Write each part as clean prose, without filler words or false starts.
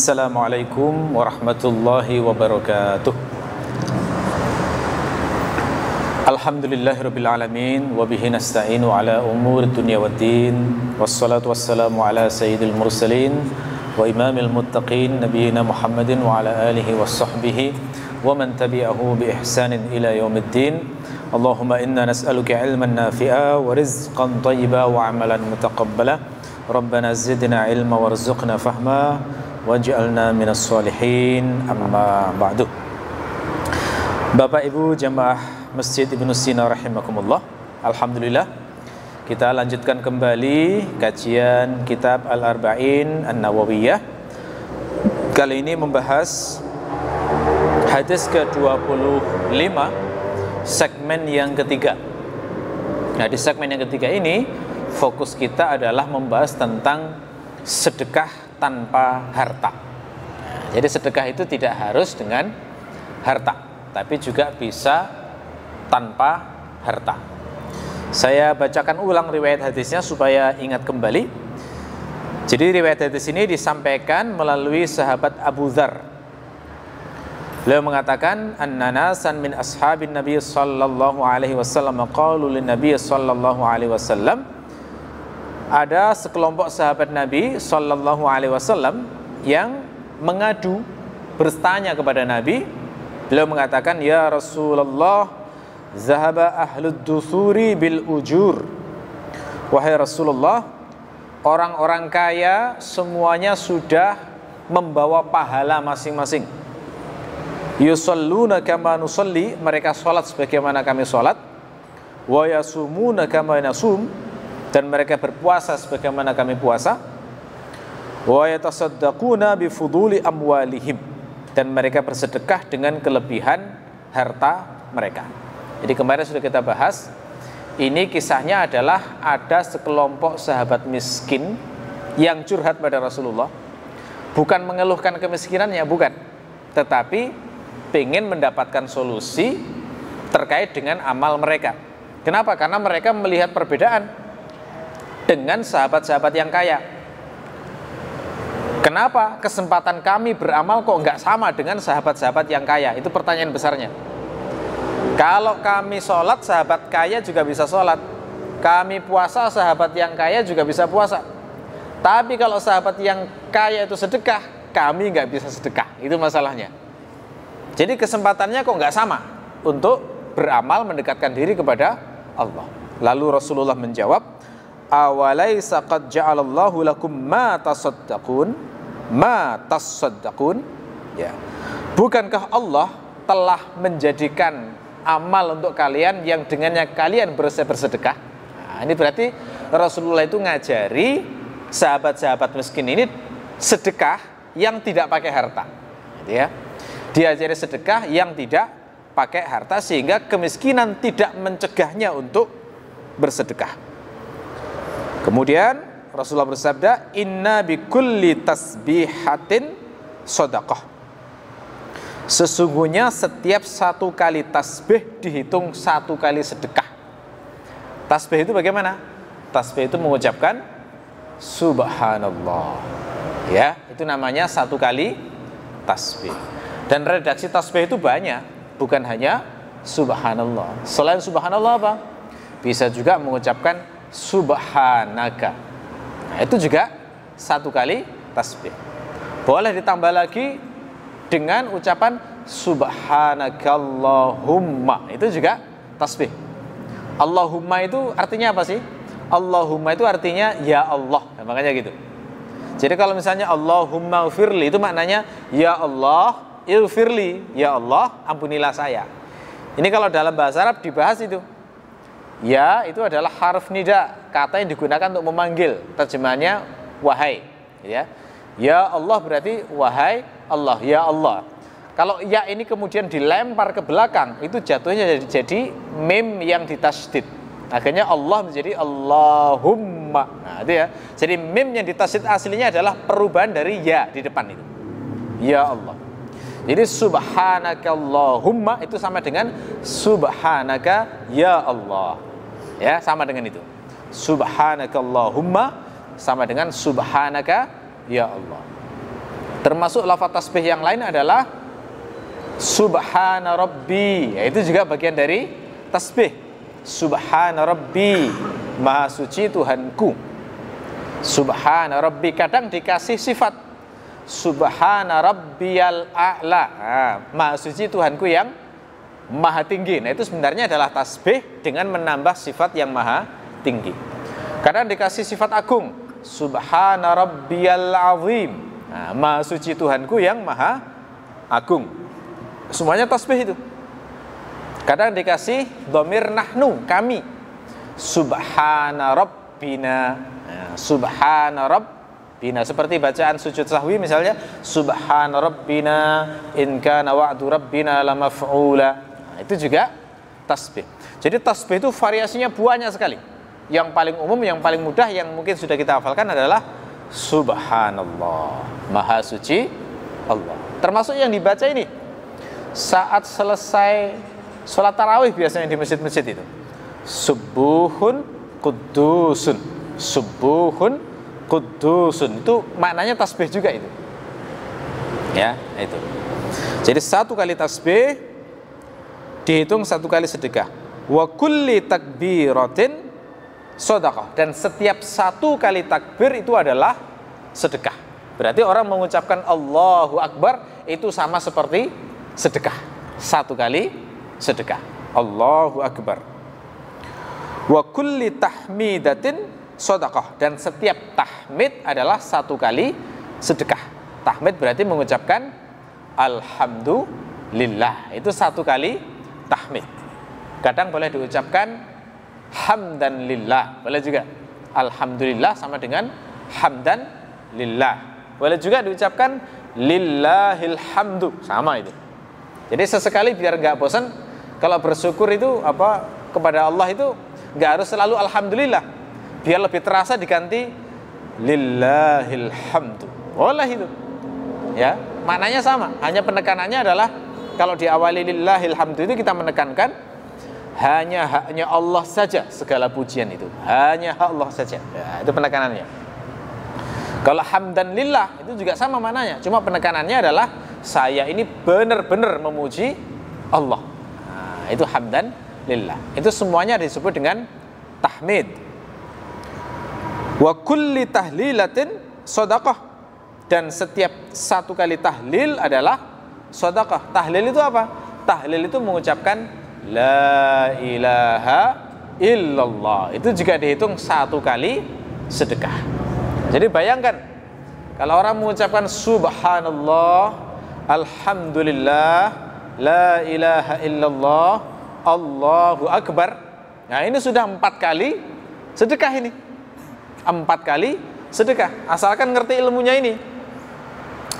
Assalamualaikum warahmatullahi wabarakatuh. Alhamdulillahirabbil alamin wa bihi nasta'inu ala umuri dunya waddin. Wassalatu wassalamu ala sayyidil mursalin wa imamil muttaqin nabiyina Muhammadin wa ala alihi washabbihi wa man tabi'ahu bi ihsanin ila yaumiddin. Allahumma inna nas'aluka ilman nafi'a wa rizqan thayyiba wa amalan mutaqabbala. Rabbana zidna ilma warzuqna fahma waj'alna minas sholihin, amma ba'du. Bapak Ibu jamaah Masjid Ibnu Sina rahimakumullah, alhamdulillah kita lanjutkan kembali kajian kitab Al-Arba'in An-Nawawiyah. Kali ini membahas hadis ke-25, segmen yang ketiga. Nah, di segmen yang ketiga ini fokus kita adalah membahas tentang sedekah tanpa harta. Nah, jadi sedekah itu tidak harus dengan harta, tapi juga bisa tanpa harta. Saya bacakan ulang riwayat hadisnya supaya ingat kembali. Jadi riwayat hadis ini disampaikan melalui sahabat Abu Dzar. Beliau mengatakan, "An-nasan min ashabin Nabi sallallahu alaihi wasallam qalu lin Nabi sallallahu alaihi wasallam." Ada sekelompok sahabat Nabi sallallahu alaihi wasallam yang mengadu, bertanya kepada Nabi. Beliau mengatakan, "Ya Rasulullah, zahaba ahlud dusuri bil ujur." Wahai Rasulullah, orang-orang kaya semuanya sudah membawa pahala masing-masing. Yusalluna kama nusalli, mereka salat sebagaimana kami salat. Wa yasumuna kama nasum, dan mereka berpuasa sebagaimana kami puasa. Wa yatasaddaquna bi fuduli amwalihim, dan mereka bersedekah dengan kelebihan harta mereka. Jadi kemarin sudah kita bahas, ini kisahnya adalah ada sekelompok sahabat miskin yang curhat pada Rasulullah. Bukan mengeluhkan kemiskinannya, bukan, tetapi ingin mendapatkan solusi terkait dengan amal mereka. Kenapa? Karena mereka melihat perbedaan dengan sahabat-sahabat yang kaya. Kenapa kesempatan kami beramal kok nggak sama dengan sahabat-sahabat yang kaya? Itu pertanyaan besarnya. Kalau kami sholat, sahabat kaya juga bisa sholat. Kami puasa, sahabat yang kaya juga bisa puasa. Tapi kalau sahabat yang kaya itu sedekah, kami nggak bisa sedekah. Itu masalahnya. Jadi kesempatannya kok nggak sama untuk beramal mendekatkan diri kepada Allah. Lalu Rasulullah menjawab, "Awalaysa qad ja'alallahu lakum ma tasaddaqun?" Ya. Bukankah Allah telah menjadikan amal untuk kalian yang dengannya kalian bersedekah? Nah, ini berarti Rasulullah itu ngajari sahabat-sahabat miskin ini sedekah yang tidak pakai harta. Gitu ya. Diajari sedekah yang tidak pakai harta sehingga kemiskinan tidak mencegahnya untuk bersedekah. Kemudian Rasulullah bersabda, "Inna bikulli tasbihatin shadaqah." Sesungguhnya setiap satu kali tasbih dihitung satu kali sedekah. Tasbih itu bagaimana? Tasbih itu mengucapkan subhanallah. Ya, itu namanya satu kali tasbih. Dan redaksi tasbih itu banyak, bukan hanya subhanallah. Selain subhanallah apa? Bisa juga mengucapkan subhanaka. Nah, itu juga satu kali tasbih. Boleh ditambah lagi dengan ucapan subhanakallahumma. Itu juga tasbih. Allahumma itu artinya apa sih? Allahumma itu artinya ya Allah. Nah, makanya gitu. Jadi kalau misalnya Allahumma ufirli, itu maknanya ya Allah ilfirli, ya Allah ampunilah saya. Ini kalau dalam bahasa Arab dibahas itu. Ya itu adalah harf nida, kata yang digunakan untuk memanggil. Terjemahannya wahai, ya. Ya Allah berarti wahai Allah, ya Allah. Kalau ya ini kemudian dilempar ke belakang, itu jatuhnya jadi mim yang ditasydid. Akhirnya Allah menjadi Allahumma. Nah, itu ya. Jadi mim yang ditasydid aslinya adalah perubahan dari ya di depan itu. Ya Allah. Jadi subhanakallahumma itu sama dengan subhanaka ya Allah. Ya, sama dengan itu. Subhanakallahumma sama dengan subhanaka ya Allah. Termasuk lafaz tasbih yang lain adalah Subhana Rabbi, itu juga bagian dari tasbih. Subhana Rabbi, Maha suci Tuhanku. Subhana Rabbi, kadang dikasih sifat Subhana Rabbiyal A'la, Maha suci Tuhanku yang maha tinggi. Nah, itu sebenarnya adalah tasbih dengan menambah sifat yang maha tinggi. Kadang dikasih sifat agung, Subhana Rabbiyal Azim, Maha suci Tuhanku yang maha agung. Semuanya tasbih itu. Kadang dikasih dhamir nahnu, kami, Subhana Rabbina, Subhana Rabbina, seperti bacaan sujud sahwi misalnya, Subhana Rabbina in kana wa'du Rabbina lamaf'ula. Itu juga tasbih. Jadi tasbih itu variasinya banyak sekali. Yang paling umum, yang paling mudah, yang mungkin sudah kita hafalkan adalah Subhanallah, Maha suci Allah. Termasuk yang dibaca ini saat selesai sholat tarawih biasanya di masjid-masjid itu, Subuhun Qudusun, Subuhun Qudusun, itu maknanya tasbih juga itu. Ya, itu. Jadi satu kali tasbih dihitung satu kali sedekah. Wa kulli takbiratin shadaqah, dan setiap satu kali takbir itu adalah sedekah. Berarti orang mengucapkan Allahu Akbar itu sama seperti sedekah. Satu kali sedekah, Allahu Akbar. Wa kulli tahmidatin shadaqah, dan setiap tahmid adalah satu kali sedekah. Tahmid berarti mengucapkan Alhamdulillah, itu satu kali tahmid. Kadang boleh diucapkan hamdan lillah, boleh juga. Alhamdulillah sama dengan hamdan lillah. Boleh juga diucapkan lillahil hamdu, sama itu. Jadi sesekali biar nggak bosan, kalau bersyukur itu kepada Allah itu nggak harus selalu alhamdulillah. Biar lebih terasa diganti lillahil hamdu. Boleh itu. Ya, maknanya sama. Hanya penekanannya adalah kalau diawali lillahil hamdu itu kita menekankan haknya Allah saja segala pujian itu. Hanya hak Allah saja. Ya, itu penekanannya. Kalau hamdan lillah itu juga sama maknanya. Cuma penekanannya adalah saya ini benar-benar memuji Allah. Nah, itu hamdan lillah. Itu semuanya disebut dengan tahmid. Wa kulli tahlilatin shadaqah, dan setiap satu kali tahlil adalah shadaqah. Tahlil itu apa? Tahlil itu mengucapkan la ilaha illallah. Itu juga dihitung satu kali sedekah. Jadi bayangkan kalau orang mengucapkan subhanallah, alhamdulillah, la ilaha illallah, Allahu Akbar. Nah, ini sudah 4 kali sedekah ini. 4 kali sedekah. Asalkan ngerti ilmunya ini.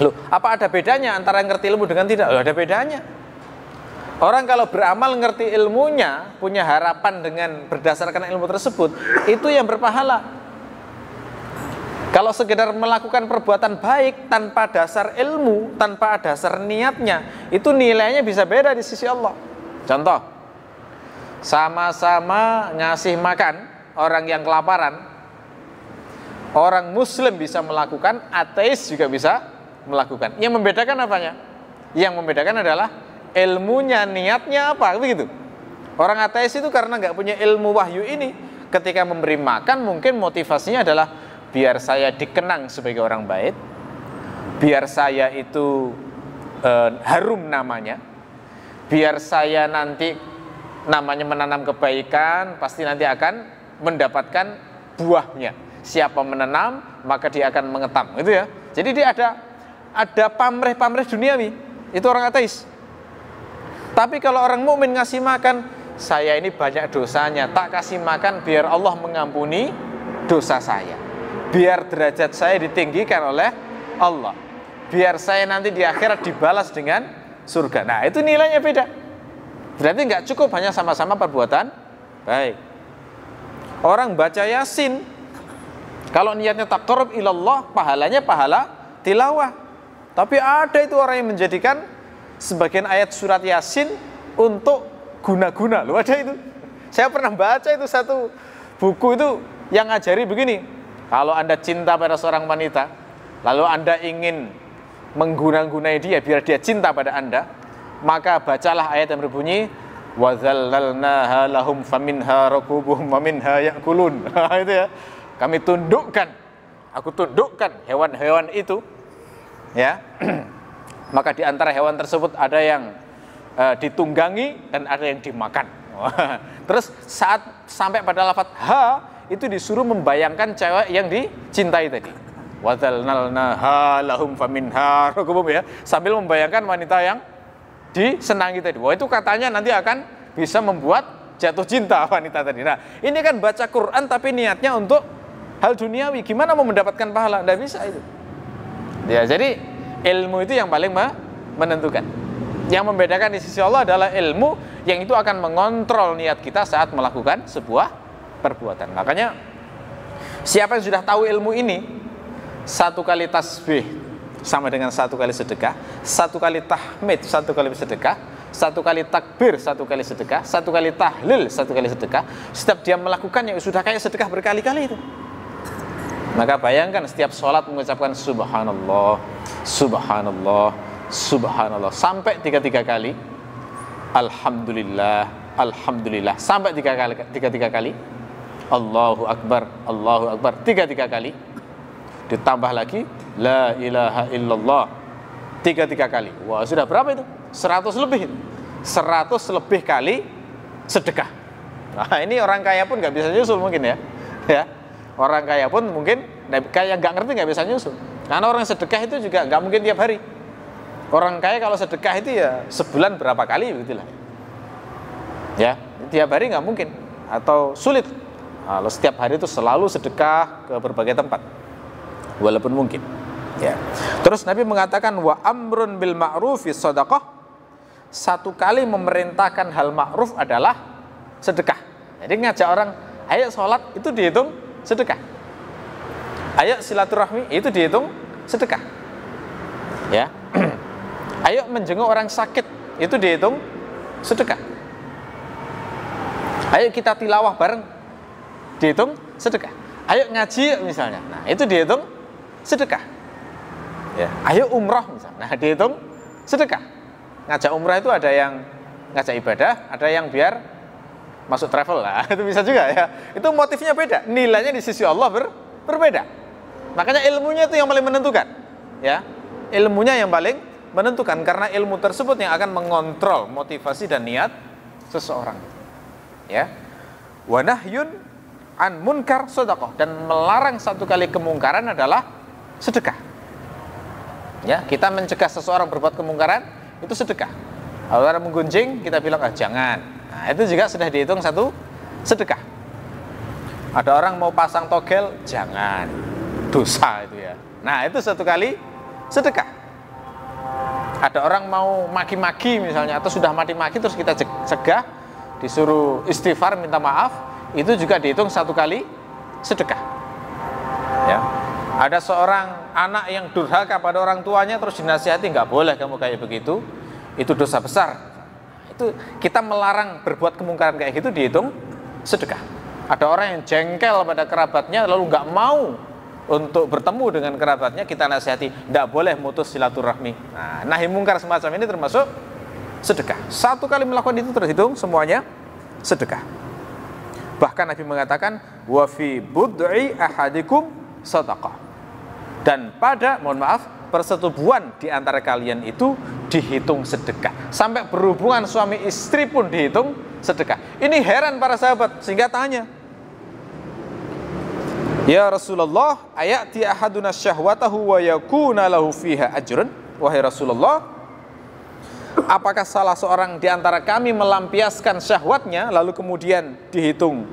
Loh, apa ada bedanya antara ngerti ilmu dengan tidak? Loh, ada bedanya. Orang kalau beramal ngerti ilmunya, punya harapan dengan berdasarkan ilmu tersebut, itu yang berpahala. Kalau sekedar melakukan perbuatan baik tanpa dasar ilmu, tanpa dasar niatnya, itu nilainya bisa beda di sisi Allah. Contoh, sama-sama ngasih makan orang yang kelaparan, orang muslim bisa melakukan, ateis juga bisa melakukan. Yang membedakan apanya? Yang membedakan adalah ilmunya, niatnya apa, begitu. Orang ateis itu karena nggak punya ilmu wahyu ini, ketika memberi makan mungkin motivasinya adalah biar saya dikenang sebagai orang baik, biar saya itu harum namanya, biar saya nanti namanya menanam kebaikan, pasti nanti akan mendapatkan buahnya. Siapa menanam maka dia akan mengetam, gitu ya. Jadi dia ada pamrih-pamrih duniawi, itu orang ateis. Tapi kalau orang mukmin ngasih makan, saya ini banyak dosanya, tak kasih makan biar Allah mengampuni dosa saya, biar derajat saya ditinggikan oleh Allah, biar saya nanti di akhirat dibalas dengan surga. Nah, itu nilainya beda. Berarti nggak cukup hanya sama-sama perbuatan baik. Orang baca Yasin, kalau niatnya taqarrub ilallah, pahalanya pahala tilawah. Tapi ada itu orang yang menjadikan sebagian ayat surat Yasin untuk guna-guna. Loh, ada itu. Saya pernah baca itu satu buku itu yang ngajari begini. Kalau Anda cinta pada seorang wanita, lalu Anda ingin mengguna-gunai dia biar dia cinta pada Anda, maka bacalah ayat yang berbunyi wa dzallalnaha lahum faminha rakubuhum wa minha ya'kulun. Itu ya. Aku tundukkan hewan-hewan itu, ya. Maka di antara hewan tersebut ada yang ditunggangi dan ada yang dimakan. Terus saat sampai pada lafaz ha, itu disuruh membayangkan cewek yang dicintai tadi. Wa dzallalnaha lahum faminha rakubuhum, ya. Sambil membayangkan wanita yang disenangi tadi. Wah, itu katanya nanti akan bisa membuat jatuh cinta wanita tadi. Nah, ini kan baca Quran tapi niatnya untuk hal duniawi. Gimana mau mendapatkan pahala? Tidak bisa itu. Ya, jadi ilmu itu yang paling menentukan. Yang membedakan di sisi Allah adalah ilmu yang itu akan mengontrol niat kita saat melakukan sebuah perbuatan. Makanya siapa yang sudah tahu ilmu ini, 1 kali tasbih sama dengan 1 kali sedekah, 1 kali tahmid 1 kali sedekah, 1 kali takbir 1 kali sedekah, 1 kali tahlil 1 kali sedekah. Setiap dia melakukannya sudah kayak sedekah berkali-kali itu. Maka bayangkan setiap sholat mengucapkan subhanallah, subhanallah, subhanallah sampai 33 kali, alhamdulillah, alhamdulillah sampai 33 kali, Allahu akbar, Allahu akbar 33 kali, ditambah lagi la ilaha illallah 33 kali. Wah, sudah berapa itu? 100 lebih. 100 lebih kali sedekah. Nah, ini orang kaya pun nggak bisa nyusul mungkin ya. Ya. Orang kaya pun mungkin kayak nggak ngerti nggak bisa nyusul. Karena orang sedekah itu juga nggak mungkin tiap hari. Orang kaya kalau sedekah itu ya sebulan berapa kali begitulah. Ya, tiap hari nggak mungkin atau sulit. Kalau setiap hari itu selalu sedekah ke berbagai tempat. Walaupun mungkin. Ya. Terus Nabi mengatakan wa amrun bil ma'rufi shadaqah. 1 kali memerintahkan hal ma'ruf adalah sedekah. Jadi ngajak orang, ayo sholat itu dihitung sedekah. Ayo silaturahmi itu dihitung sedekah. Ya. Ayo menjenguk orang sakit itu dihitung sedekah. Ayo kita tilawah bareng dihitung sedekah. Ayo ngaji misalnya. Nah, itu dihitung sedekah. Ya. Ayo umrah misalnya. Nah, dihitung sedekah. Ngajak umrah itu ada yang ngajak ibadah, ada yang biar masuk travel lah. Itu bisa juga ya. Itu motifnya beda. Nilainya di sisi Allah berbeda. Makanya ilmunya itu yang paling menentukan. Ya. Ilmunya yang paling menentukan karena ilmu tersebut yang akan mengontrol motivasi dan niat seseorang. Ya. Wa nahyun an munkar shadaqah, dan melarang 1 kali kemungkaran adalah sedekah. Ya, kita mencegah seseorang berbuat kemungkaran itu sedekah. Kalau orang menggunjing kita bilang jangan. Nah, itu juga sudah dihitung 1 sedekah. Ada orang mau pasang togel, jangan. Dosa itu ya. Nah, itu 1 kali sedekah. Ada orang mau maki-maki misalnya atau sudah maki-maki terus kita cegah, disuruh istighfar minta maaf, itu juga dihitung 1 kali sedekah. Ya. Ada seorang anak yang durhaka pada orang tuanya terus dinasihati, nggak boleh kamu kayak begitu, itu dosa besar. Itu kita melarang berbuat kemungkaran kayak gitu dihitung sedekah. Ada orang yang jengkel pada kerabatnya lalu nggak mau untuk bertemu dengan kerabatnya, kita nasihati, nggak boleh mutus silaturahmi. Nah, nahi mungkar semacam ini termasuk sedekah. 1 kali melakukan itu terhitung semuanya sedekah. Bahkan Nabi mengatakan wa fi bud'i ahadikum shadaqah. Dan pada, mohon maaf, persetubuhan di antara kalian itu dihitung sedekah. Sampai berhubungan suami istri pun dihitung sedekah. Ini heran para sahabat sehingga tanya, ya Rasulullah, ayati ahaduna syahwatahu wa yakuna lahu fiha ajrun. Wahai Rasulullah, apakah salah seorang di antara kami melampiaskan syahwatnya lalu kemudian dihitung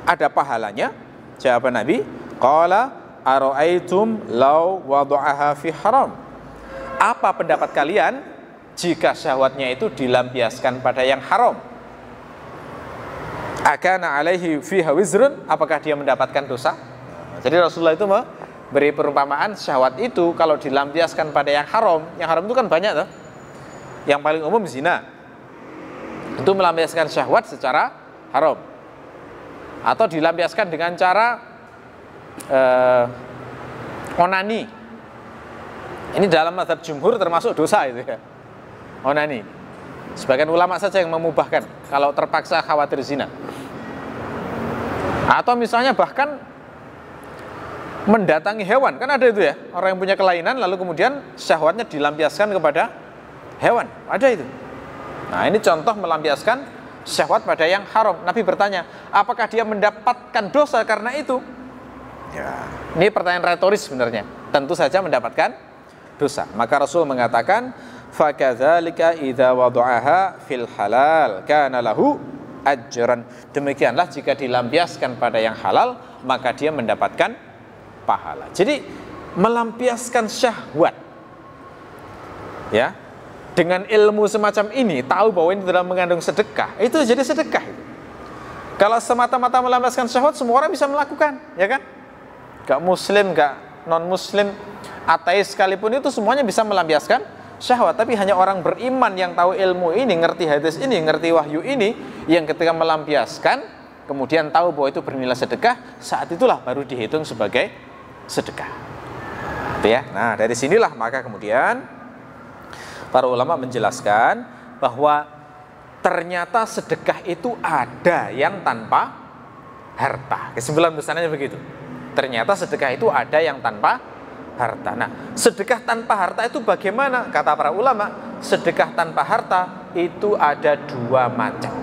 ada pahalanya? Jawaban Nabi, qala ara'aitum law wada'aha fi haram. Apa pendapat kalian jika syahwatnya itu dilampiaskan pada yang haram? Akana alaihi fiha wizrun, apakah dia mendapatkan dosa? Jadi Rasulullah itu memberi perumpamaan syahwat itu kalau dilampiaskan pada yang haram itu kan banyak tuh. Yang paling umum zina. Itu melampiaskan syahwat secara haram. Atau dilampiaskan dengan cara onani. Ini dalam mazhab jumhur termasuk dosa itu ya. Onani. Sebagian ulama saja yang memubahkan kalau terpaksa khawatir zina. Atau misalnya bahkan mendatangi hewan, kan ada itu ya, orang yang punya kelainan lalu kemudian syahwatnya dilampiaskan kepada hewan, ada itu. Nah, ini contoh melampiaskan syahwat pada yang haram. Nabi bertanya, apakah dia mendapatkan dosa karena itu? Ya, ini pertanyaan retoris sebenarnya. Tentu saja mendapatkan dosa. Maka Rasul mengatakan, fakadzalika idza wada'aha fil halal kana lahu ajran. Demikianlah jika dilampiaskan pada yang halal, maka dia mendapatkan pahala. Jadi melampiaskan syahwat, ya, dengan ilmu semacam ini, tahu bahwa ini dalam mengandung sedekah, itu jadi sedekah. Kalau semata-mata melampiaskan syahwat, semua orang bisa melakukan, ya kan? Gak muslim, gak non muslim, ateis sekalipun itu semuanya bisa melampiaskan syahwat. Tapi hanya orang beriman yang tahu ilmu ini, ngerti hadis ini, ngerti wahyu ini, yang ketika melampiaskan kemudian tahu bahwa itu bernilai sedekah, saat itulah baru dihitung sebagai sedekah. Itu ya. Nah, dari sinilah maka kemudian para ulama menjelaskan bahwa ternyata sedekah itu ada yang tanpa harta. Kesimpulan besarnya begitu. Ternyata sedekah itu ada yang tanpa harta. Nah, sedekah tanpa harta itu bagaimana? Kata para ulama, sedekah tanpa harta itu ada dua macam.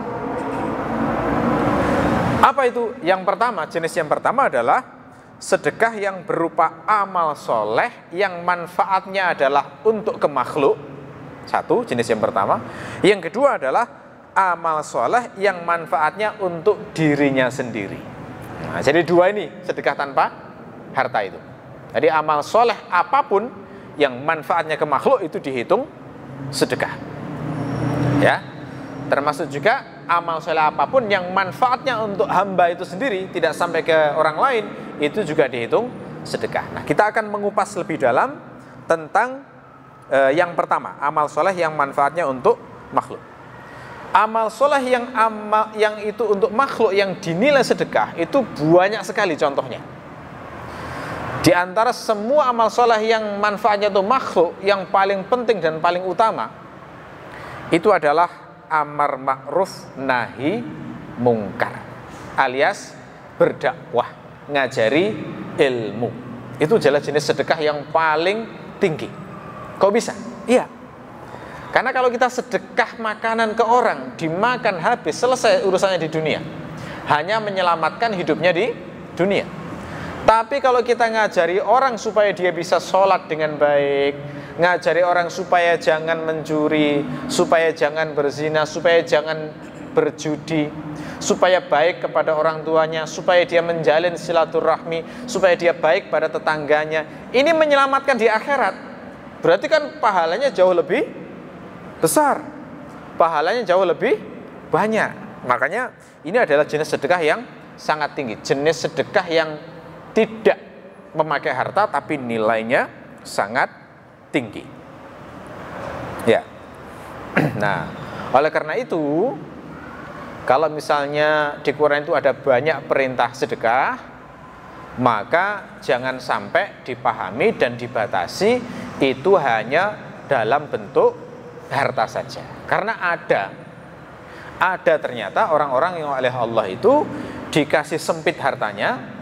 Apa itu? Yang pertama, jenis yang pertama adalah sedekah yang berupa amal soleh yang manfaatnya adalah untuk ke makhluk. Satu, jenis yang pertama. Yang kedua adalah amal soleh yang manfaatnya untuk dirinya sendiri. Nah, jadi dua ini sedekah tanpa harta itu. Jadi amal soleh apapun yang manfaatnya ke makhluk itu dihitung sedekah. Ya, termasuk juga amal soleh apapun yang manfaatnya untuk hamba itu sendiri, tidak sampai ke orang lain, itu juga dihitung sedekah. Nah, kita akan mengupas lebih dalam tentang yang pertama, amal soleh yang manfaatnya untuk makhluk. Amal soleh yang itu untuk makhluk yang dinilai sedekah itu banyak sekali contohnya. Di antara semua amal soleh yang manfaatnya untuk makhluk, yang paling penting dan paling utama itu adalah amar ma'ruf nahi mungkar, alias berdakwah, ngajari ilmu. Itu adalah jenis sedekah yang paling tinggi. Kok bisa? Iya. Karena kalau kita sedekah makanan ke orang, dimakan habis, selesai urusannya di dunia. Hanya menyelamatkan hidupnya di dunia. Tapi kalau kita ngajari orang supaya dia bisa sholat dengan baik, ngajari orang supaya jangan mencuri, supaya jangan berzina, supaya jangan berjudi, supaya baik kepada orang tuanya, supaya dia menjalin silaturahmi, supaya dia baik pada tetangganya, ini menyelamatkan di akhirat. Berarti kan pahalanya jauh lebih besar, pahalanya jauh lebih banyak. Makanya ini adalah jenis sedekah yang sangat tinggi, jenis sedekah yang tidak memakai harta tapi nilainya sangat tinggi. Ya. Nah, oleh karena itu, kalau misalnya di Quran itu ada banyak perintah sedekah, maka jangan sampai dipahami dan dibatasi itu hanya dalam bentuk harta saja. Karena ada ternyata orang-orang yang oleh Allah itu dikasih sempit hartanya,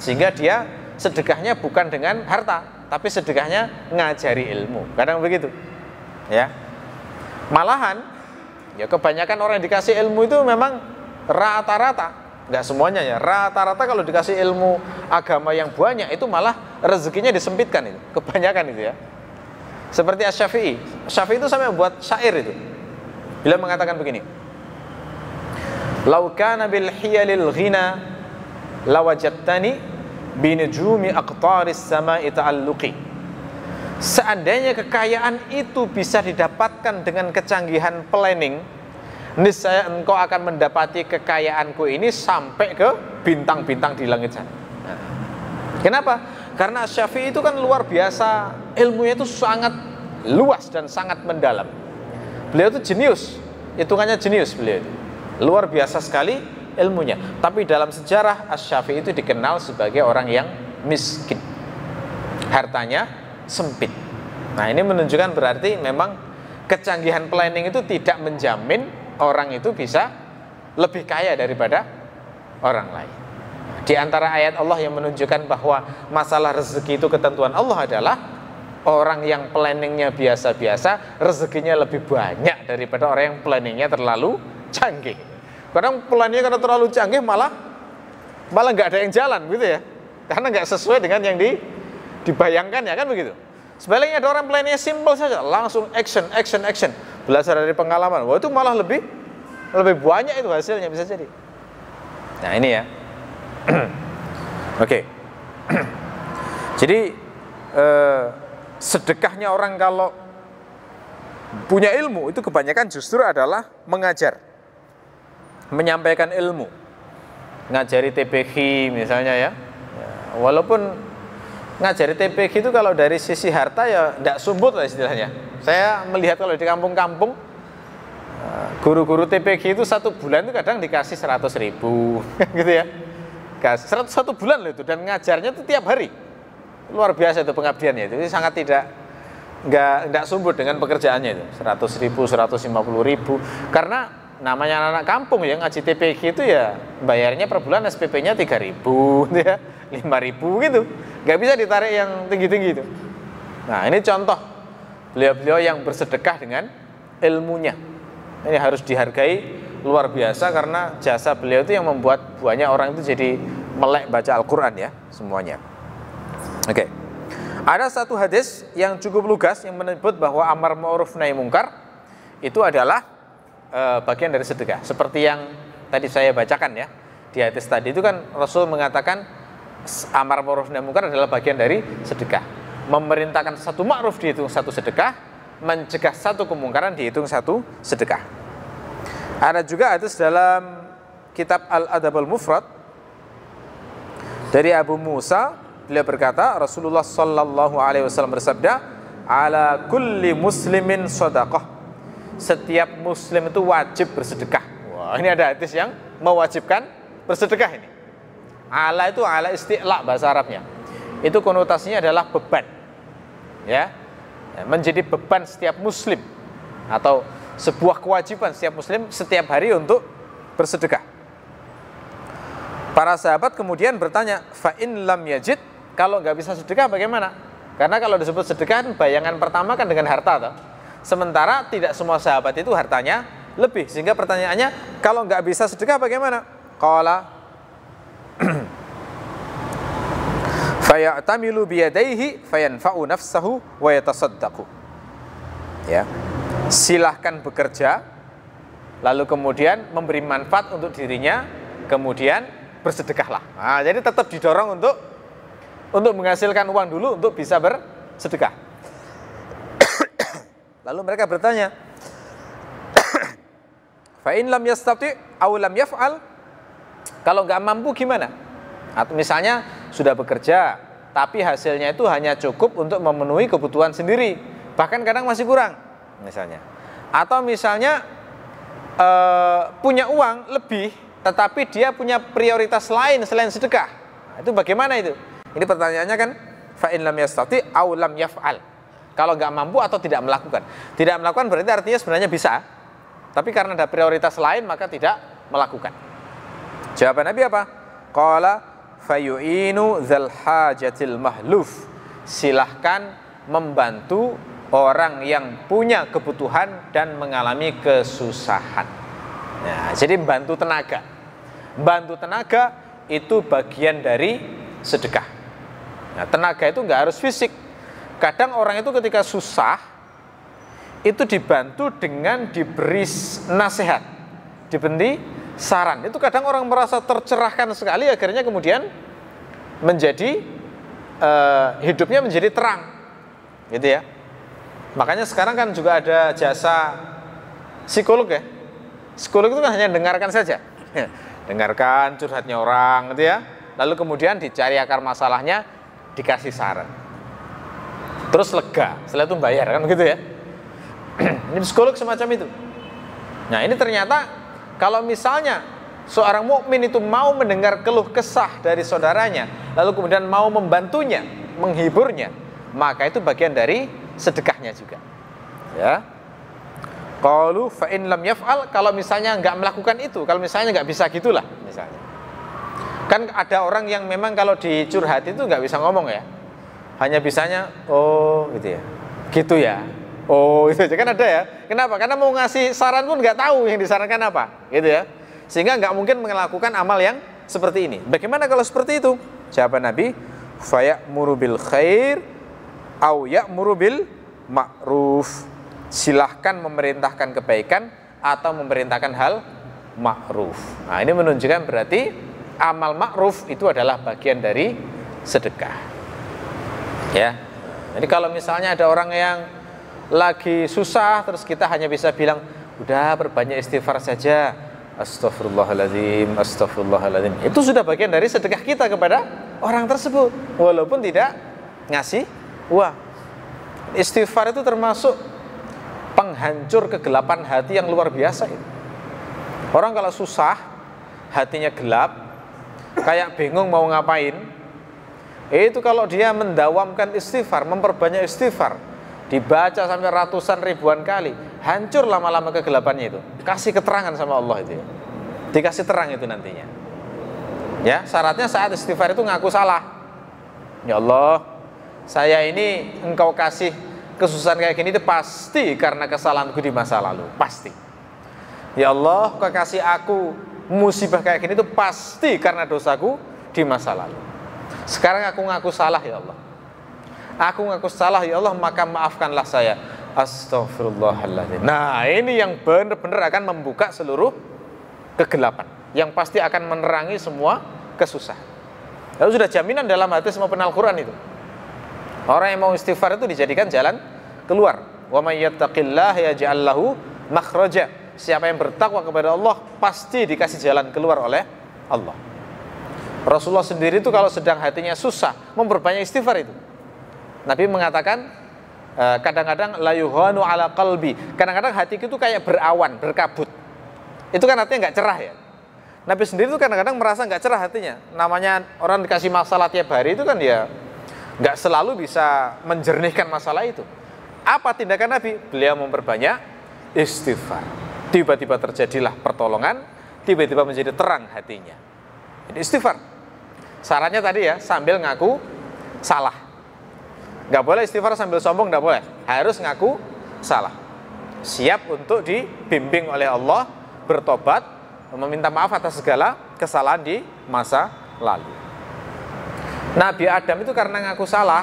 sehingga dia sedekahnya bukan dengan harta, tapi sedekahnya ngajari ilmu. Kadang begitu, ya. Malahan, ya kebanyakan orang yang dikasih ilmu itu memang rata-rata, nggak semuanya ya, rata-rata kalau dikasih ilmu agama yang banyak itu malah rezekinya disempitkan itu, kebanyakan itu ya. Seperti Asy-Syafi'i. Syafi'i itu sampai buat syair itu. Bila mengatakan begini, "Lau kana bil hiyalil ghina lawajadtani binujumi aqtaris sama'i ta'alluqi." Seandainya kekayaan itu bisa didapatkan dengan kecanggihan planning, niscaya engkau akan mendapati kekayaanku ini sampai ke bintang-bintang di langit sana. Nah, kenapa? Karena Syafi'i itu kan luar biasa, ilmunya itu sangat luas dan sangat mendalam. Beliau itu jenius, hitungannya jenius beliau itu. Luar biasa sekali ilmunya. Tapi dalam sejarah Asy-Syafi'i itu dikenal sebagai orang yang miskin. Hartanya sempit. Nah, ini menunjukkan berarti memang kecanggihan planning itu tidak menjamin orang itu bisa lebih kaya daripada orang lain. Di antara ayat Allah yang menunjukkan bahwa masalah rezeki itu ketentuan Allah adalah orang yang planningnya biasa-biasa, rezekinya lebih banyak daripada orang yang planningnya terlalu canggih. Kadang planningnya karena terlalu canggih malah nggak ada yang jalan gitu ya, karena nggak sesuai dengan yang dibayangkan ya kan begitu. Sebaliknya ada orang planningnya simple saja, langsung action, belajar dari pengalaman, wah itu malah lebih banyak itu hasilnya bisa jadi. Nah ini ya. Oke. Jadi sedekahnya orang kalau punya ilmu itu kebanyakan justru adalah mengajar, menyampaikan ilmu, ngajari TPQ misalnya ya. Walaupun ngajari TPQ itu kalau dari sisi harta ya tidak sumbut lah istilahnya. Saya melihat kalau di kampung-kampung guru-guru TPQ itu 1 bulan itu kadang dikasih 100.000 gitu ya. 1 bulan loh itu, dan ngajarnya itu tiap hari. Luar biasa itu pengabdiannya itu. Ini sangat tidak sumbut dengan pekerjaannya itu. 100.000, 150.000. Karena namanya anak kampung ya, ngaji TPQ itu ya bayarnya per bulan SPP-nya 3.000 gitu ya, 5.000 gitu. Nggak bisa ditarik yang tinggi-tinggi itu. Nah ini contoh beliau-beliau yang bersedekah dengan ilmunya. Ini harus dihargai luar biasa, karena jasa beliau itu yang membuat banyak orang itu jadi melek baca Al-Quran ya semuanya. Oke. Ada satu hadis yang cukup lugas yang menyebut bahwa amar ma'ruf nahi mungkar itu adalah bagian dari sedekah. Seperti yang tadi saya bacakan ya di hadis tadi itu kan Rasul mengatakan amar ma'ruf nahi mungkar adalah bagian dari sedekah. Memerintahkan satu ma'ruf dihitung satu sedekah, mencegah satu kemungkaran dihitung satu sedekah. Ada juga hadis dalam kitab Al-Adab Al-Mufrad dari Abu Musa, beliau berkata Rasulullah sallallahu alaihi wasallam bersabda, ala kulli muslimin shadaqah, setiap muslim itu wajib bersedekah. Wah, ini ada hadis yang mewajibkan bersedekah ini. Ala itu ala isti'la bahasa Arabnya. Itu konotasinya adalah beban. Ya. Menjadi beban setiap muslim atau sebuah kewajiban setiap muslim setiap hari untuk bersedekah. Para sahabat kemudian bertanya, fa in lam yajid, kalau nggak bisa sedekah bagaimana? Karena kalau disebut sedekah bayangan pertama kan dengan harta toh. Sementara tidak semua sahabat itu hartanya lebih, sehingga pertanyaannya kalau nggak bisa sedekah bagaimana? Qala fayatamilu biyadaihi fayanfa'u nafsahu wa yatasaddaqu. Ya. Silahkan bekerja, lalu kemudian memberi manfaat untuk dirinya, kemudian bersedekahlah. Nah, jadi tetap didorong untuk menghasilkan uang dulu untuk bisa bersedekah. Lalu mereka bertanya, fa in lam yastati aw lam yaf'al, kalau nggak mampu gimana? Atau misalnya sudah bekerja tapi hasilnya itu hanya cukup untuk memenuhi kebutuhan sendiri, bahkan kadang masih kurang misalnya. Atau misalnya punya uang lebih tetapi dia punya prioritas lain selain sedekah. Nah, itu bagaimana itu? Ini pertanyaannya kan, fa in lam yastati aw lam yaf'al. Kalau nggak mampu atau tidak melakukan. Tidak melakukan berarti artinya sebenarnya bisa, tapi karena ada prioritas lain maka tidak melakukan. Jawaban Nabi apa? Qala fayu'inu dzal hajatil mahluf. Silahkan membantu orang yang punya kebutuhan dan mengalami kesusahan. Nah, jadi bantu tenaga. Bantu tenaga itu bagian dari sedekah. Nah, tenaga itu nggak harus fisik. Kadang orang itu ketika susah itu dibantu dengan diberi nasihat, diberi saran. Itu kadang orang merasa tercerahkan sekali, akhirnya kemudian menjadi hidupnya menjadi terang, gitu ya. Makanya sekarang kan juga ada jasa psikolog ya. Psikolog itu kan hanya dengarkan saja, dengarkan curhatnya orang, gitu ya. Lalu kemudian dicari akar masalahnya, dikasih saran, terus lega, setelah itu bayar, kan begitu ya. Ini psikolog semacam itu. Nah ini ternyata kalau misalnya seorang mukmin itu mau mendengar keluh kesah dari saudaranya, lalu kemudian mau membantunya, menghiburnya, maka itu bagian dari sedekahnya juga. Ya. Qalu fa in lam yaf'al, kalau misalnya enggak melakukan itu, kalau misalnya enggak bisa gitulah misalnya. Kan ada orang yang memang kalau dicurhat itu enggak bisa ngomong ya. Hanya bisanya oh gitu ya. Gitu ya. Oh, itu aja kan ada ya. Kenapa? Karena mau ngasih saran pun enggak tahu yang disarankan apa, gitu ya. Sehingga enggak mungkin melakukan amal yang seperti ini. Bagaimana kalau seperti itu? Jawaban Nabi, faya'muru bil khair au ya'muru bil ma'ruf. Silahkan memerintahkan kebaikan atau memerintahkan hal ma'ruf. Nah, ini menunjukkan berarti amal ma'ruf itu adalah bagian dari sedekah. Ya. Jadi kalau misalnya ada orang yang lagi susah, terus kita hanya bisa bilang, udah perbanyak istighfar saja, astagfirullahaladzim, astagfirullahaladzim, itu sudah bagian dari sedekah kita kepada orang tersebut, walaupun tidak ngasih uang. Istighfar itu termasuk penghancur kegelapan hati yang luar biasa itu. Orang kalau susah, hatinya gelap, kayak bingung mau ngapain, itu kalau dia mendawamkan istighfar, memperbanyak istighfar, dibaca sampai ratusan ribuan kali, hancur lama-lama kegelapannya itu. Kasih keterangan sama Allah itu ya. Dikasih terang itu nantinya. Ya, syaratnya saat istighfar itu ngaku salah. Ya Allah, saya ini engkau kasih kesusahan kayak gini itu pasti karena kesalahanku di masa lalu, pasti. Ya Allah, kau kasih aku musibah kayak gini itu pasti karena dosaku di masa lalu. Sekarang aku ngaku salah ya Allah. Aku ngaku salah ya Allah, maka maafkanlah saya. Astagfirullahaladzim. Nah, ini yang benar-benar akan membuka seluruh kegelapan, yang pasti akan menerangi semua kesusahan. Lalu sudah jaminan dalam hadis maupun Al-Quran itu. Orang yang mau istighfar itu dijadikan jalan keluar. Wa may yattaqillaha yaj'al lahu makhraja. Siapa yang bertakwa kepada Allah pasti dikasih jalan keluar oleh Allah. Rasulullah sendiri itu kalau sedang hatinya susah memperbanyak istighfar itu. Nabi mengatakan kadang-kadang la yuhanu ala qalbi. Kadang-kadang hatiku itu kayak berawan, berkabut. Itu kan artinya enggak cerah ya. Nabi sendiri itu kadang-kadang merasa enggak cerah hatinya. Namanya orang dikasih masalah tiap hari itu kan ya enggak selalu bisa menjernihkan masalah itu. Apa tindakan Nabi? Beliau memperbanyak istighfar. Tiba-tiba terjadilah pertolongan, tiba-tiba menjadi terang hatinya. Ini istighfar. Syaratnya tadi ya, sambil ngaku salah. Nggak boleh istighfar sambil sombong, nggak boleh. Harus ngaku salah. Siap untuk dibimbing oleh Allah, bertobat, meminta maaf atas segala kesalahan di masa lalu. Nabi Adam itu karena ngaku salah,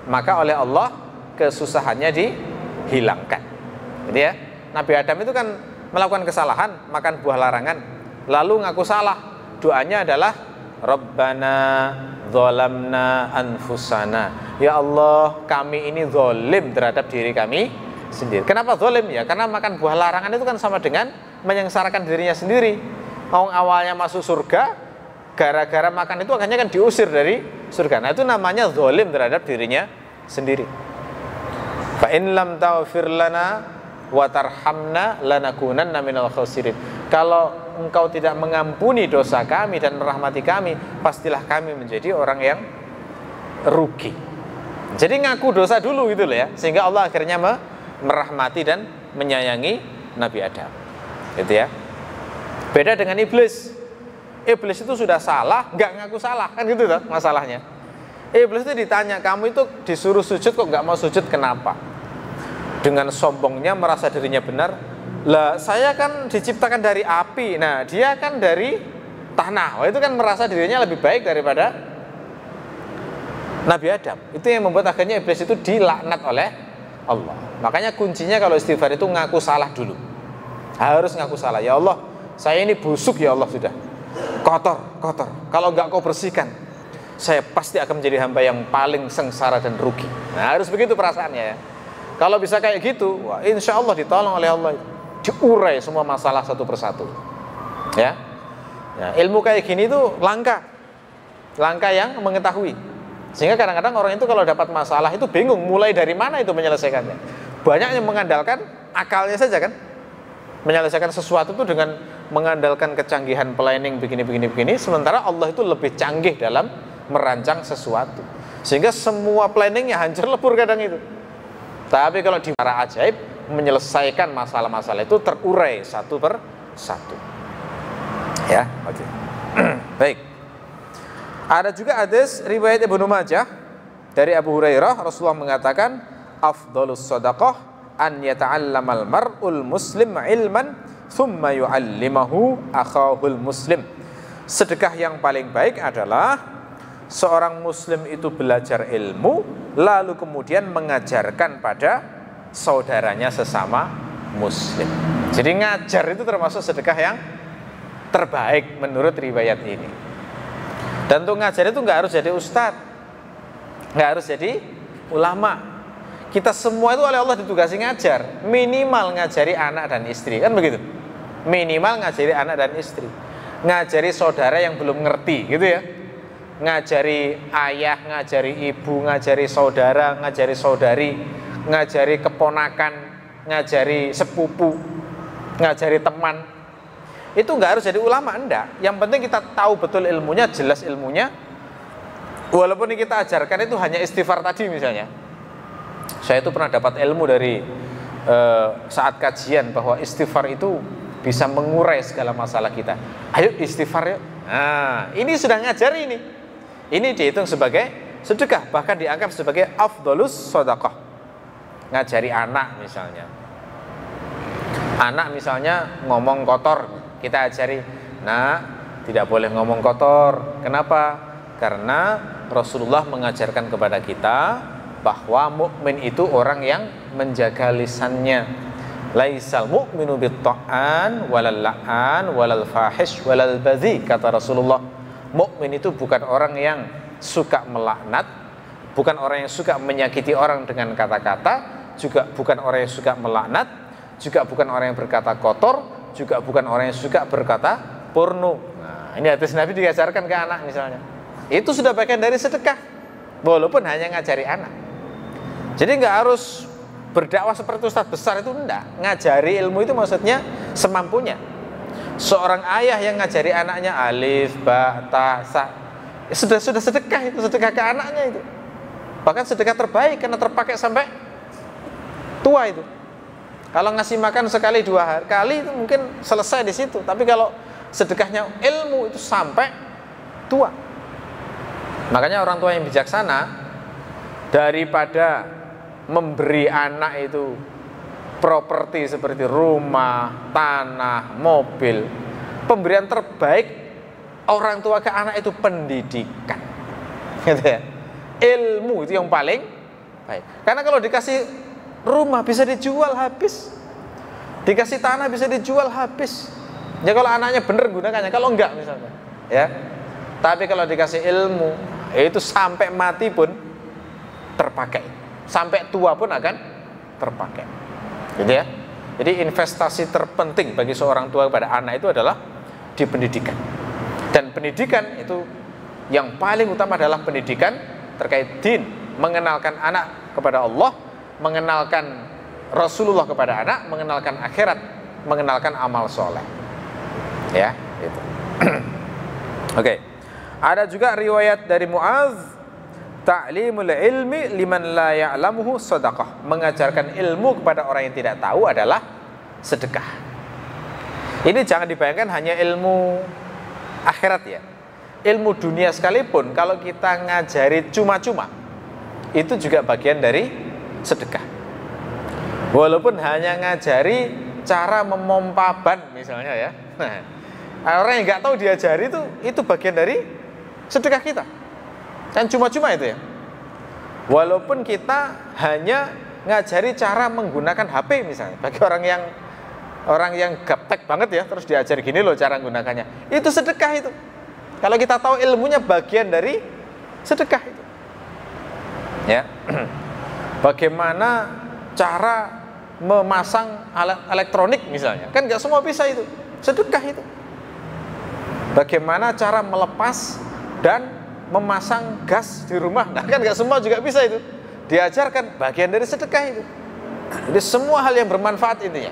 maka oleh Allah kesusahannya dihilangkan. Jadi ya, Nabi Adam itu kan melakukan kesalahan, makan buah larangan, lalu ngaku salah. Doanya adalah Rabbana dzalamna anfusana. Ya Allah, kami ini zalim terhadap diri kami sendiri. Kenapa zalim ya? Karena makan buah larangan itu kan sama dengan menyengsarakan dirinya sendiri. Awalnya masuk surga, gara-gara makan itu akhirnya kan diusir dari surga. Nah, itu namanya zalim terhadap dirinya sendiri. Fa in lam taghfir lana wa tarhamna lanakunanna minal khasirin. Kalau engkau tidak mengampuni dosa kami dan merahmati kami, pastilah kami menjadi orang yang rugi. Jadi ngaku dosa dulu gitu loh ya, sehingga Allah akhirnya merahmati dan menyayangi Nabi Adam. Gitu ya. Beda dengan iblis. Iblis itu sudah salah, nggak ngaku salah, kan gitu loh masalahnya. Iblis itu ditanya, kamu itu disuruh sujud kok nggak mau sujud, kenapa? Dengan sombongnya merasa dirinya benar. Lah, saya kan diciptakan dari api. Nah, dia kan dari tanah. Wah, itu kan merasa dirinya lebih baik daripada Nabi Adam. Itu yang membuat akhirnya iblis itu dilaknat oleh Allah. Makanya kuncinya kalau istighfar itu ngaku salah dulu. Harus ngaku salah. Ya Allah, saya ini busuk ya Allah, sudah kotor. Kalau enggak kau bersihkan, saya pasti akan menjadi hamba yang paling sengsara dan rugi. Nah, harus begitu perasaannya ya. Kalau bisa kayak gitu, wah, insya Allah ditolong oleh Allah. Diurai semua masalah satu persatu. Ya. Ilmu kayak gini itu langka yang mengetahui. Sehingga kadang-kadang orang itu kalau dapat masalah itu bingung mulai dari mana itu menyelesaikannya. Banyak yang mengandalkan akalnya saja kan. Menyelesaikan sesuatu itu dengan mengandalkan kecanggihan planning begini. Sementara Allah itu lebih canggih dalam merancang sesuatu. Sehingga semua planningnya hancur lebur kadang itu. Tapi kalau di para ajaib menyelesaikan masalah-masalah itu terurai satu per satu. Ya, oke. Baik. Ada juga hadis riwayat Ibnu Majah dari Abu Hurairah, Rasulullah mengatakan, afdhalus shadaqah an yata'allamal mar'ul muslim ilman thumma yu'allimahu akhahul muslim. Sedekah yang paling baik adalah seorang muslim itu belajar ilmu lalu kemudian mengajarkan pada saudaranya sesama muslim. Jadi ngajar itu termasuk sedekah yang terbaik menurut riwayat ini. Dan untuk ngajar itu nggak harus jadi ustadz, nggak harus jadi ulama. Kita semua itu oleh Allah ditugasi ngajar, minimal ngajari anak dan istri, kan begitu. Minimal ngajari anak dan istri, ngajari saudara yang belum ngerti, gitu ya. Ngajari ayah, ngajari ibu, ngajari saudara, ngajari saudari, ngajari keponakan, ngajari sepupu, ngajari teman. Itu nggak harus jadi ulama, enggak. Yang penting kita tahu betul ilmunya, jelas ilmunya. Walaupun yang kita ajarkan itu hanya istighfar tadi misalnya. Saya itu pernah dapat ilmu dari saat kajian bahwa istighfar itu bisa mengurai segala masalah kita. Ayo istighfar yuk. Nah, ini sudah ngajar ini. Ini dihitung sebagai sedekah, bahkan dianggap sebagai afdhalus shadaqah. Ngajari anak misalnya. Anak misalnya ngomong kotor, kita ajari, nah tidak boleh ngomong kotor. Kenapa? Karena Rasulullah mengajarkan kepada kita bahwa mukmin itu orang yang menjaga lisannya. Laisal mu'minu bit-ta'an walal la'an walal fahish walal badhi, kata Rasulullah. Mukmin itu bukan orang yang suka melaknat, bukan orang yang suka menyakiti orang dengan kata-kata, juga bukan orang yang suka melaknat, juga bukan orang yang berkata kotor, juga bukan orang yang suka berkata porno. Nah, ini hadis Nabi diajarkan ke anak misalnya. Itu sudah bagian dari sedekah, walaupun hanya ngajari anak. Jadi nggak harus berdakwah seperti ustadz besar, itu enggak. Ngajari ilmu itu maksudnya semampunya. Seorang ayah yang ngajari anaknya alif, ba, ta, sa, sudah sedekah, itu sedekah ke anaknya itu. Bahkan sedekah terbaik karena terpakai sampai tua itu. Kalau ngasih makan sekali 2 kali itu mungkin selesai di situ. Tapi kalau sedekahnya ilmu itu sampai tua. Makanya orang tua yang bijaksana, daripada memberi anak itu properti seperti rumah, tanah, mobil, pemberian terbaik orang tua ke anak itu pendidikan, gitu ya. Ilmu itu yang paling baik. Karena kalau dikasih rumah bisa dijual habis, dikasih tanah bisa dijual habis. Ya kalau anaknya benar gunakannya, kalau enggak misalnya, ya. Tapi kalau dikasih ilmu, itu sampai mati pun terpakai, sampai tua pun akan terpakai, gitu ya. Jadi investasi terpenting bagi seorang tua kepada anak itu adalah di pendidikan. Dan pendidikan itu yang paling utama adalah pendidikan terkait din, mengenalkan anak kepada Allah, mengenalkan Rasulullah kepada anak, mengenalkan akhirat, mengenalkan amal soleh. Ya, itu. Oke. Ada juga riwayat dari Mu'adz, ta'limul ilmi liman la ya'lamuhu shadaqah. Mengajarkan ilmu kepada orang yang tidak tahu adalah sedekah. Ini jangan dibayangkan hanya ilmu akhirat ya. Ilmu dunia sekalipun kalau kita ngajari cuma-cuma, itu juga bagian dari sedekah. Walaupun hanya ngajari cara memompa ban misalnya ya. Nah, orang yang nggak tahu diajari itu bagian dari sedekah kita. Kan cuma-cuma itu ya. Walaupun kita hanya ngajari cara menggunakan HP misalnya, bagi orang yang gaptek banget ya, terus diajari gini loh cara menggunakannya. Itu sedekah itu. Kalau kita tahu ilmunya bagian dari sedekah itu. Ya. Bagaimana cara memasang alat elektronik misalnya, kan nggak semua bisa itu, sedekah itu. Bagaimana cara melepas dan memasang gas di rumah, nah kan nggak semua juga bisa itu, diajarkan, bagian dari sedekah itu. Jadi semua hal yang bermanfaat intinya,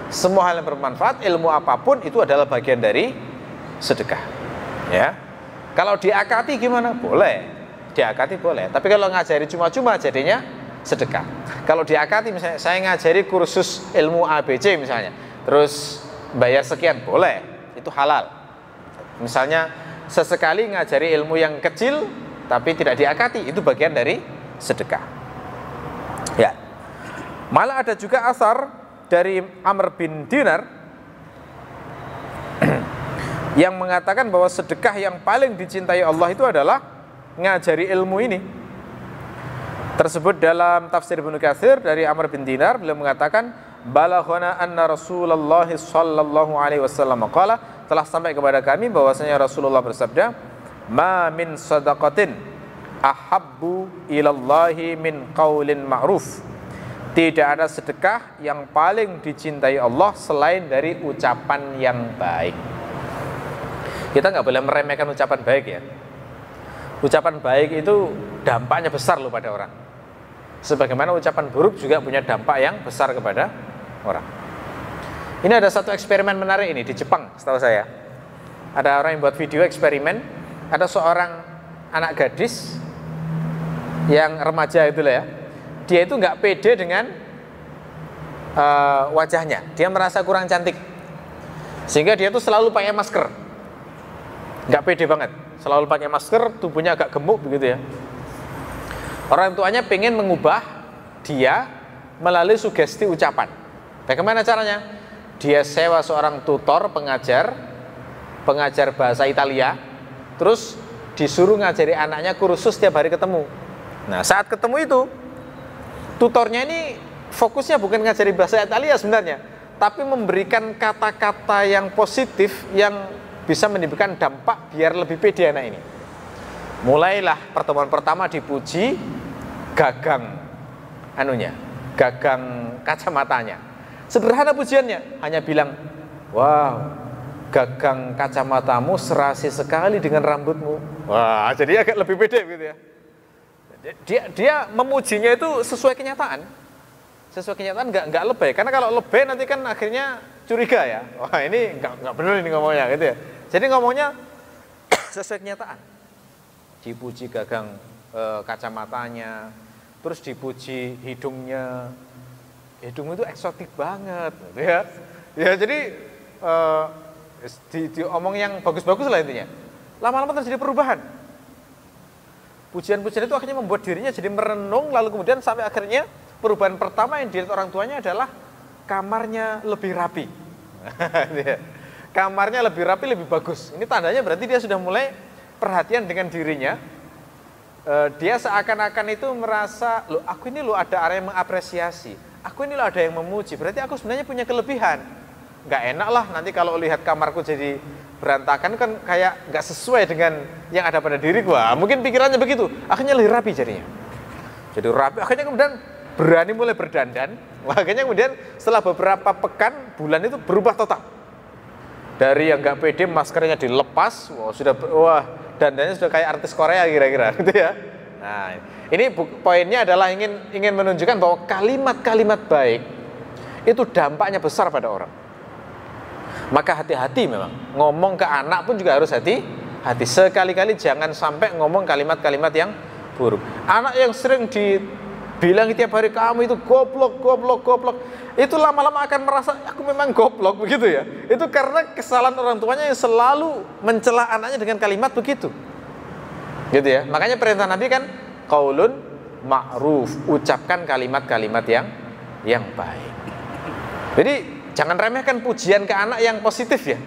semua hal yang bermanfaat, ilmu apapun itu adalah bagian dari sedekah. Ya, kalau diakati gimana? Boleh, diakati boleh. Tapi kalau ngajari cuma-cuma jadinya sedekah. Kalau diakati misalnya saya ngajari kursus ilmu ABC misalnya, terus bayar sekian, boleh, itu halal. Misalnya sesekali ngajari ilmu yang kecil tapi tidak diakati, itu bagian dari sedekah. Ya. Malah ada juga asar dari Amr bin Dinar yang mengatakan bahwa sedekah yang paling dicintai Allah itu adalah ngajari ilmu ini. Tersebut dalam tafsir Ibnu Katsir dari Amr bin Dinar, beliau mengatakan balaghana anna Rasulullah sallallahu alaihi wasallam qala, telah sampai kepada kami bahwasanya Rasulullah bersabda, ma min shadaqatin ahabbu ilallahi min qaulin ma'ruf. Tidak ada sedekah yang paling dicintai Allah selain dari ucapan yang baik. Kita nggak boleh meremehkan ucapan baik ya. Ucapan baik itu dampaknya besar loh pada orang. Sebagaimana ucapan buruk juga punya dampak yang besar kepada orang. Ini ada satu eksperimen menarik ini di Jepang, setahu saya. Ada orang yang buat video eksperimen. Ada seorang anak gadis yang remaja itulah ya. Dia itu nggak pede dengan wajahnya. Dia merasa kurang cantik, sehingga dia tuh selalu pakai masker. Nggak pede banget, selalu pakai masker, tubuhnya agak gemuk begitu ya. Orang tuanya pengen mengubah dia melalui sugesti ucapan. Bagaimana caranya? Dia sewa seorang tutor, pengajar bahasa Italia, terus disuruh ngajari anaknya kursus tiap hari ketemu. Nah, saat ketemu itu, tutornya ini fokusnya bukan ngajari bahasa Italia sebenarnya, tapi memberikan kata-kata yang positif yang bisa menimbulkan dampak biar lebih pede anak ini. Mulailah pertemuan pertama dipuji gagang kacamatanya. Sederhana pujiannya, hanya bilang, wow, gagang kacamatamu serasi sekali dengan rambutmu. Wah, jadi agak lebih pede gitu ya. Dia memujinya itu sesuai kenyataan. Sesuai kenyataan, nggak lebay. Karena kalau lebay nanti kan akhirnya curiga ya. Wah, ini nggak benar ini ngomongnya gitu ya. Jadi ngomongnya sesuai kenyataan. Dipuji gagang kacamatanya, terus dipuji hidungnya. Hidung itu eksotik banget gitu ya. Ya jadi diomong yang bagus-bagus lah intinya. Lama-lama terjadi perubahan. Pujian-pujian itu akhirnya membuat dirinya jadi merenung, lalu kemudian sampai akhirnya perubahan pertama yang dilihat orang tuanya adalah kamarnya lebih rapi. Kamarnya lebih rapi, lebih bagus. Ini tandanya berarti dia sudah mulai perhatian dengan dirinya. Dia seakan-akan itu merasa, loh aku ini loh ada area yang mengapresiasi, aku ini loh ada yang memuji, berarti aku sebenarnya punya kelebihan. Nggak enak lah nanti kalau lihat kamarku jadi berantakan, kan kayak nggak sesuai dengan yang ada pada diriku. Mungkin pikirannya begitu, akhirnya lebih rapi jadinya. Jadi rapi, akhirnya kemudian berani mulai berdandan. Akhirnya kemudian setelah beberapa pekan, bulan itu berubah total. Dari yang nggak pede, maskernya dilepas, dandannya sudah kayak artis Korea kira-kira gitu ya. Nah, ini poinnya adalah ingin menunjukkan bahwa kalimat-kalimat baik itu dampaknya besar pada orang. Maka hati-hati memang. Ngomong ke anak pun juga harus hati-hati. Sekali-kali jangan sampai ngomong kalimat-kalimat yang buruk. Anak yang sering dibilang tiap hari kamu itu goblok, itu lama-lama akan merasa aku memang goblok begitu ya. Itu karena kesalahan orang tuanya yang selalu mencela anaknya dengan kalimat begitu. Gitu ya. Makanya perintah Nabi kan qaulun ma'ruf, ucapkan kalimat-kalimat yang baik. Jadi jangan remehkan pujian ke anak yang positif ya.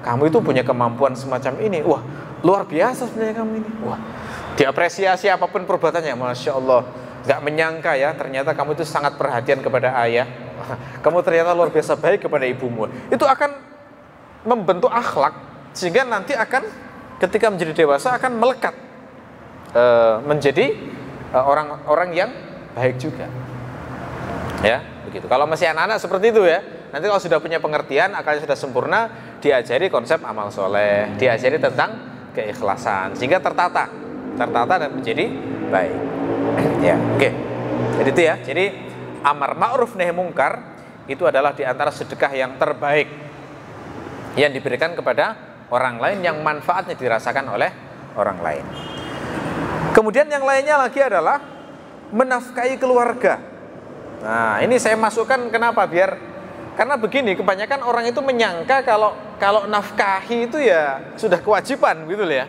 Kamu itu punya kemampuan semacam ini. Wah, luar biasa sebenarnya kamu ini. Wah, diapresiasi apapun perbuatannya. Masya Allah. Gak menyangka ya, ternyata kamu itu sangat perhatian kepada ayah. Kamu ternyata luar biasa baik kepada ibumu. Itu akan membentuk akhlak, sehingga nanti akan ketika menjadi dewasa akan melekat menjadi orang-orang yang baik juga. Ya, begitu. Kalau masih anak-anak seperti itu ya. Nanti kalau sudah punya pengertian, akalnya sudah sempurna, diajari konsep amal soleh, diajari tentang keikhlasan, sehingga tertata dan menjadi baik. Ya, oke. Jadi itu ya. Jadi amar ma'ruf nahi mungkar itu adalah diantara sedekah yang terbaik yang diberikan kepada orang lain, yang manfaatnya dirasakan oleh orang lain. Kemudian yang lainnya lagi adalah menafkahi keluarga. Nah, ini saya masukkan kenapa? Karena begini, kebanyakan orang itu menyangka kalau nafkahi itu ya sudah kewajiban gitu loh ya.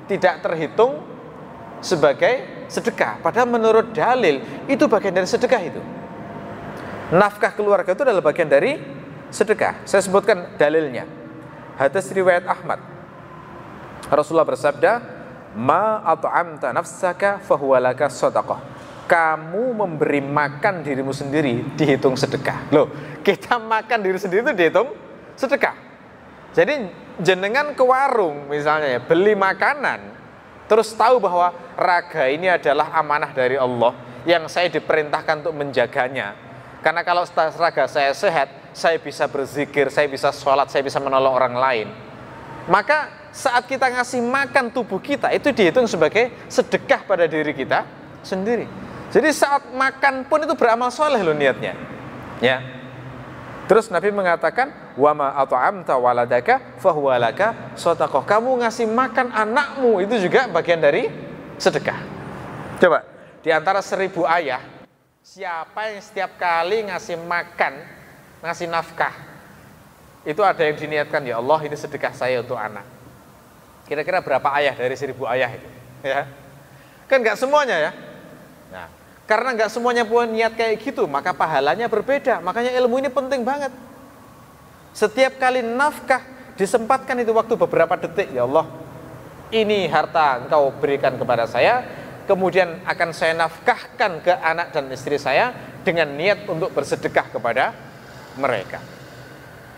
Tidak terhitung sebagai sedekah. Padahal menurut dalil itu bagian dari sedekah itu. Nafkah keluarga itu adalah bagian dari sedekah. Saya sebutkan dalilnya. Hadis riwayat Ahmad. Rasulullah bersabda, "Ma at'amta nafsaka fahuwa laka shadaqah." Kamu memberi makan dirimu sendiri dihitung sedekah. Loh, kita makan diri sendiri itu dihitung sedekah. Jadi jenengan ke warung misalnya ya, beli makanan, terus tahu bahwa raga ini adalah amanah dari Allah yang saya diperintahkan untuk menjaganya. Karena kalau raga saya sehat, saya bisa berzikir, saya bisa sholat, saya bisa menolong orang lain. Maka saat kita ngasih makan tubuh kita, itu dihitung sebagai sedekah pada diri kita sendiri. Jadi saat makan pun itu beramal soleh loh niatnya. Ya. Terus Nabi mengatakan, "Wa ma at'amta waladaka fahuwa laka shadaqah." Kamu ngasih makan anakmu itu juga bagian dari sedekah. Coba, di antara 1000 ayah, siapa yang setiap kali ngasih makan, ngasih nafkah, itu ada yang diniatkan, ya Allah ini sedekah saya untuk anak. Kira-kira berapa ayah dari 1000 ayah itu? Ya. Kan nggak semuanya ya. Nah, karena nggak semuanya punya niat kayak gitu, maka pahalanya berbeda. Makanya ilmu ini penting banget. Setiap kali nafkah disempatkan itu waktu beberapa detik, ya Allah, ini harta engkau berikan kepada saya, kemudian akan saya nafkahkan ke anak dan istri saya dengan niat untuk bersedekah kepada mereka.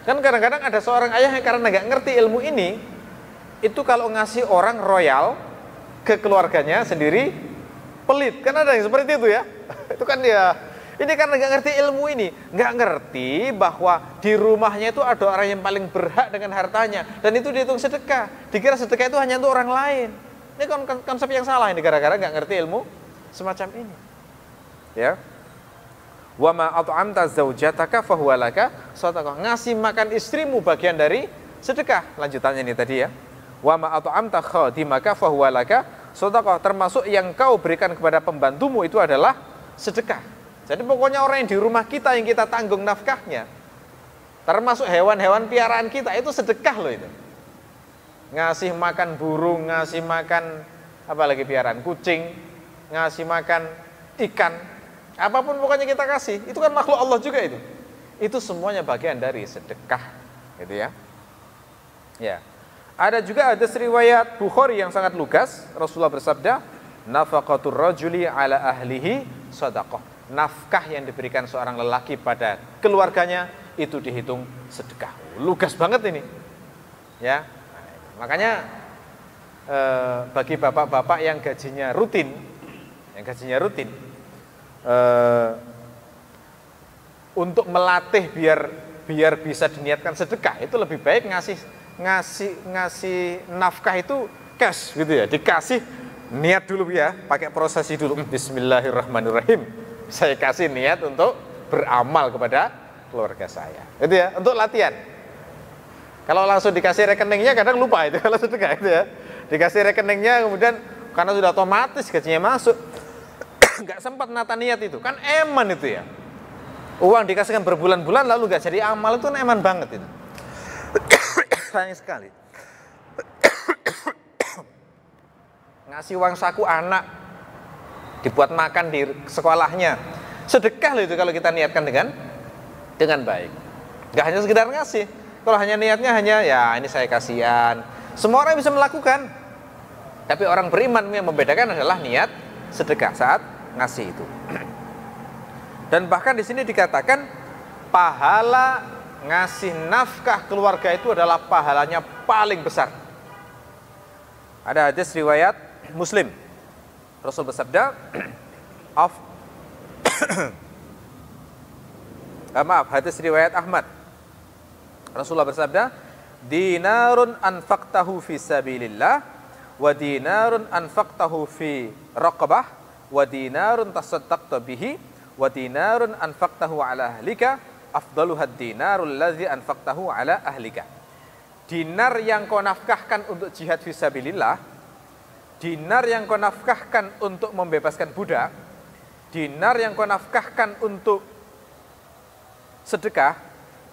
Kan kadang-kadang ada seorang ayah yang karena nggak ngerti ilmu ini, itu kalau ngasih orang royal ke keluarganya sendiri, pelit, kan ada yang seperti itu ya. Itu kan dia, ini karena nggak ngerti ilmu ini, nggak ngerti bahwa di rumahnya itu ada orang yang paling berhak dengan hartanya, dan itu dihitung sedekah. Dikira sedekah itu hanya untuk orang lain. Ini konsep yang salah ini, gara-gara nggak ngerti ilmu semacam ini. Ya. Wa ma at'amta zaujataka fahuwa laka shadaqah. Ngasih makan istrimu bagian dari sedekah. Lanjutannya ini tadi ya. Wa ma at'amta khadimaka fahuwa laka shadaqah. Termasuk yang kau berikan kepada pembantumu itu adalah sedekah. Jadi pokoknya orang yang di rumah kita yang kita tanggung nafkahnya, termasuk hewan-hewan piaraan kita, itu sedekah loh itu. Ngasih makan burung, ngasih makan apalagi piaraan kucing, ngasih makan ikan, apapun pokoknya kita kasih, itu kan makhluk Allah juga itu. Itu semuanya bagian dari sedekah, gitu ya. Ya. Ada juga hadis riwayat Bukhari yang sangat lugas. Rasulullah bersabda, "Nafaqatur rajuli ala ahlihi shadaqah." Nafkah yang diberikan seorang lelaki pada keluarganya itu dihitung sedekah. Lugas banget ini. Ya. Makanya bagi bapak-bapak yang gajinya rutin, untuk melatih biar bisa diniatkan sedekah, itu lebih baik ngasih nafkah itu cash gitu ya, dikasih niat dulu ya, pakai prosesi dulu. Bismillahirrahmanirrahim. Saya kasih niat untuk beramal kepada keluarga saya. Itu ya, untuk latihan. Kalau langsung dikasih rekeningnya kadang lupa itu kalau sedekah itu ya. Dikasih rekeningnya kemudian karena sudah otomatis gajinya masuk, nggak sempat nata niat itu. Kan eman itu ya. Uang dikasihkan berbulan-bulan lalu nggak jadi amal, itu kan eman banget itu. Sayang sekali. Ngasih uang saku anak dibuat makan di sekolahnya, sedekah loh itu kalau kita niatkan dengan baik. Nggak hanya sekedar ngasih. Kalau hanya niatnya hanya ya ini saya kasihan, semua orang bisa melakukan. Tapi orang beriman yang membedakan adalah niat sedekah saat ngasih itu. Dan bahkan di sini dikatakan pahala ngasih nafkah keluarga itu adalah pahalanya paling besar. Ada hadis riwayat Muslim. Rasul bersabda, hadis riwayat Ahmad. Rasulullah bersabda, "Dinarun anfaqtahu fi sabilillah, wa dinarun anfaqtahu fi raqabah, wa dinarun tasaddaqta bihi, wa dinarun anfaqtahu ala ahlika, afdaluha dinarul ladzi anfaqtahu ala ahlika." Dinar yang kau nafkahkan untuk jihad fi sabilillah, dinar yang kau nafkahkan untuk membebaskan budak, dinar yang kau nafkahkan untuk sedekah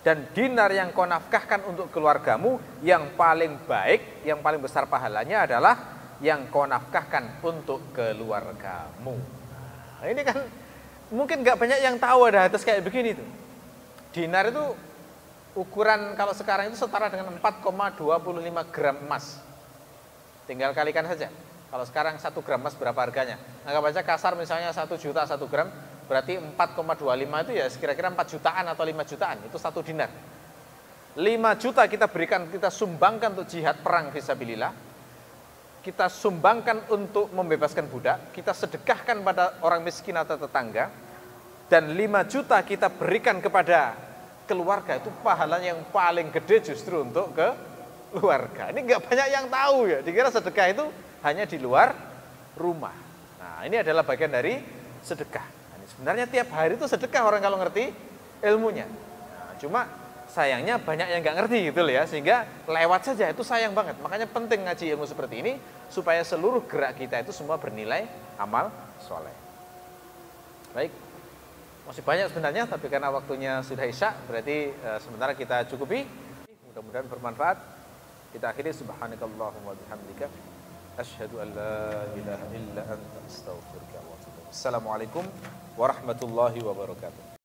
dan dinar yang kau nafkahkan untuk keluargamu, yang paling baik, yang paling besar pahalanya adalah yang kau nafkahkan untuk keluargamu. Nah, ini kan mungkin nggak banyak yang tahu ada hadis kayak begini tuh. Dinar itu ukuran kalau sekarang itu setara dengan 4,25 gram emas. Tinggal kalikan saja. Kalau sekarang 1 gram emas berapa harganya? Anggap aja kasar misalnya 1 juta 1 gram, berarti 4,25 itu ya kira-kira 4 jutaan atau 5 jutaan, itu 1 dinar. 5 juta kita berikan, kita sumbangkan untuk jihad perang fisabilillah. Kita sumbangkan untuk membebaskan budak, kita sedekahkan pada orang miskin atau tetangga, dan 5 juta kita berikan kepada keluarga, itu pahalanya yang paling gede justru untuk keluarga. Ini nggak banyak yang tahu ya, dikira sedekah itu hanya di luar rumah. Nah, ini adalah bagian dari sedekah. Nah, ini sebenarnya tiap hari itu sedekah orang kalau ngerti ilmunya. Nah, cuma sayangnya banyak yang nggak ngerti gitu loh ya, sehingga lewat saja, itu sayang banget. Makanya penting ngaji ilmu seperti ini supaya seluruh gerak kita itu semua bernilai amal soleh. Baik, masih banyak sebenarnya, tapi karena waktunya sudah isya, berarti sementara kita cukupi. Mudah-mudahan bermanfaat. Kita akhiri subhanakallahumma wa bihamdika asyhadu an la ilaha illa anta astaghfiruka wa atubu ilaik. Assalamualaikum warahmatullahi wabarakatuh.